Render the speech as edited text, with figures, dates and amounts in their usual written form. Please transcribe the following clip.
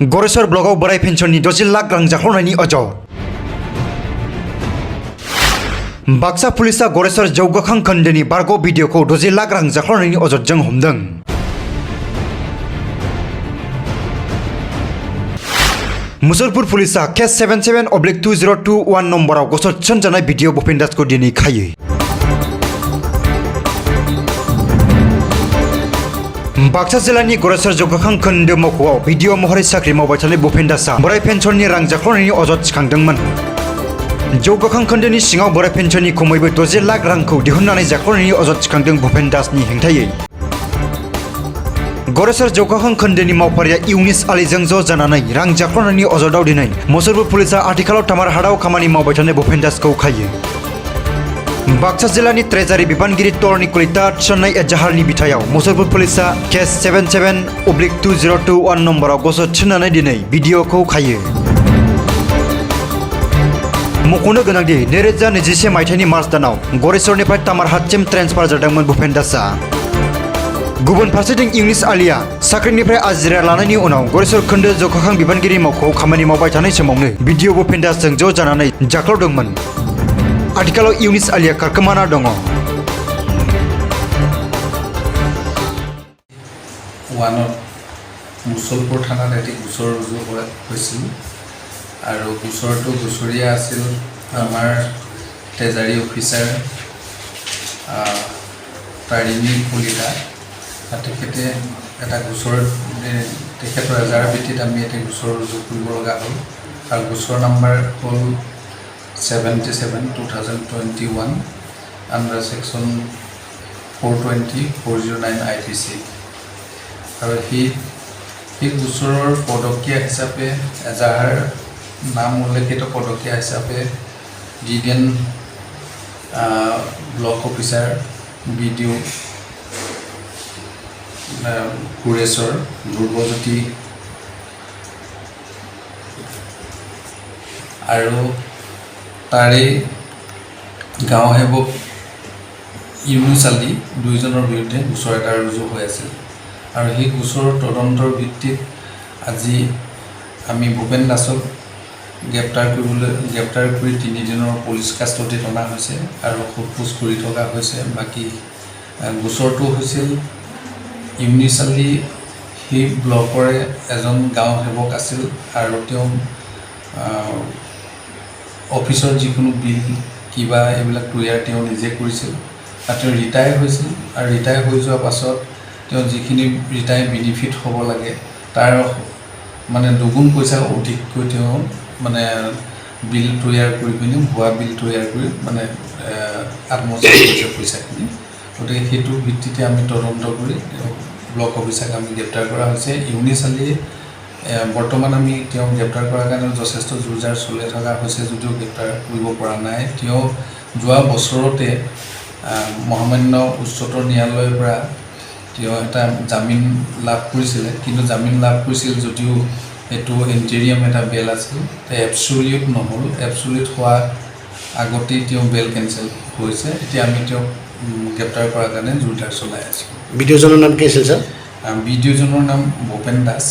गरेसर ब्लगाव बोराय पेन्सननि 10 लाख रां जाख्ल'नायनि अजद बाक्सा पुलिसा गरेसर जौगाखां खोन्दोनि बारग' भिडिअखौ 10 लाख रां जाख्ल'नायनि अजदजों हमदों। मुसलपुर पुलिसा केस 77/2021 नम्बराव गसर थिसनजानाय भिडिअ भुपेन दासखौ दिनै खायो। बाक्सा जिल्लानि गरेसर जौगाखां खोन्दो मावख'आव भिडिअ महरै साख्रि मावबाय थानाय भुपेन दासआ बोराय पेन्सननि रां जाख्ल'नायनि अजद थिखांदोंमोन। जौगाखां खोन्दोनि सिङाव बोराय पेन्सननि खमैबो 10 लाख रांखौ दिहुननानै जाख्ल'नायनि अजद थिखांदों भुपेन दासनि हेंथायै। गरेसर जौगाखां खोन्दोनि मावफारिया इउनिस आलीजों ज' जानानै रां जाख्ल'नायनि अजदआव दिनै मुसलपुर पुलिसा आथिखालाव तामारहाटआव खामानि मावबाय थानाय भुपेन दासखौ खायो। बाक्सा जिल्लानि ट्रेजारि बिबानगिरि तरनि कलिता थिसननाय एजाहारनि बिथायाव मुसलपुर पुलिसा केस 77/2021 नम्बराव गसर थिसननानै दिनै भिडिअखौ खायो। मख'नो गोनांदि 2021 मायथाइनि मार्च दानाव गरेसरनिफ्राय तामारहाटसिम ट्रेन्सफार जादोंमोन भुपेन दासआ। गुबुन फारसेथिं इउनिस आलीआ साख्रिनिफ्राय आजिरा लानायनि उनाव गरेसर खोन्दो जौगाखां बिबानगिरि मावख'आव खामानि मावबाय थानाय समावनो भिडिअ भुपेन दासजों ज' जानानै जाख्ल'दोंमोन। आथिखालाव इउनिस आलीआ खारखोमाना दङ। मुसलपुर थानात एটি গোচৰ ৰুজু হৈছিল আৰু গোচৰটো গোচৰীয়া আছিল আমাৰ ট্ৰেজাৰী অফিচাৰ তাৰিণী কলিতা। তেখেতে এটা গোচৰ তেখেতৰ এজাহাৰ ভিত্তিত আমি এটি গোচৰ ৰুজু কৰিব লগা হ'ল আৰু গোচৰ নাম্বাৰ হ'ল 77/2021 আণ্ডাৰ ছেকশ্যন 420/409 IPC আৰু সেই গোচৰৰ পদকীয়া হিচাপে এজাহাৰ নাম উল্লেখিত পদকীয়া হিচাপে ডিডিএন ব্লক অফিচাৰ BDO কুৰেশ্বৰ ধ্ৰুৱজ্যোতি আৰু তাৰে গাঁও সেৱক ইউনুছ আলী দুইজনৰ বিৰুদ্ধে গোচৰ এটা ৰুজু হৈ আছিল আৰু সেই গোচৰৰ তদন্তৰ ভিত্তিত আজি আমি ভুপেন দাসক গ্ৰেপ্তাৰ কৰি 3 দিনৰ পুলিচ কাষ্টডিত অনা হৈছে আৰু সোধপোছ কৰি থকা হৈছে। বাকী গোচৰটো হৈছিল ইউনিছ আলী সেই ব্লকৰে এজন গাঁও সেৱক আছিল আৰু তেওঁ অফিচৰ যিকোনো বিল কিবা এইবিলাক তৈয়াৰ তেওঁ নিজে কৰিছিল আৰু তেওঁ ৰিটায়াৰ হৈছিল আৰু ৰিটায়াৰ হৈ যোৱাৰ পাছত তেওঁ যিখিনি ৰিটায়াৰ বেনিফিট হ'ব লাগে তাৰ মানে দুগুণ পইচা অধিককৈ তেওঁ মানে বিল তৈয়াৰ কৰি পিনি ভুৱা বিল তৈয়াৰ কৰি মানে আত্মসাৎ কৰিছে পইচাখিনি। গতিকে সেইটো ভিত্তিতে আমি তদন্ত কৰি ব্লক অফিচাৰক আমি গ্ৰেপ্তাৰ কৰা হৈছে। ইউনিছ আলীয়ে বৰ্তমান আমি তেওঁ গ্ৰেপ্তাৰ কৰাৰ কাৰণে যথেষ্ট জোৰজাৰ চলাই থকা হৈছে যদিও গ্ৰেপ্তাৰ কৰিব পৰা নাই। তেওঁ যোৱা বছৰতে মহামান্য উচ্চতৰ ন্যায়ালয়ৰ পৰা তেওঁ এটা জামিন লাভ কৰিছিলে, কিন্তু জামিন লাভ কৰিছিল যদিও এইটো ইণ্টেৰিয়াম এটা বেল আছিল, এবছলিউট নহ'ল। এবছলিউট হোৱা আগতেই তেওঁ বেল কেঞ্চেল হৈছে। এতিয়া আমি তেওঁক গ্ৰেপ্তাৰ কৰাৰ কাৰণে জোৰদাৰ চলাই আছোঁ। ভিডিঅ'জনৰ নাম কি আছিল ছাৰ? ভিডিঅ'জনৰ নাম ভূপেন দাস।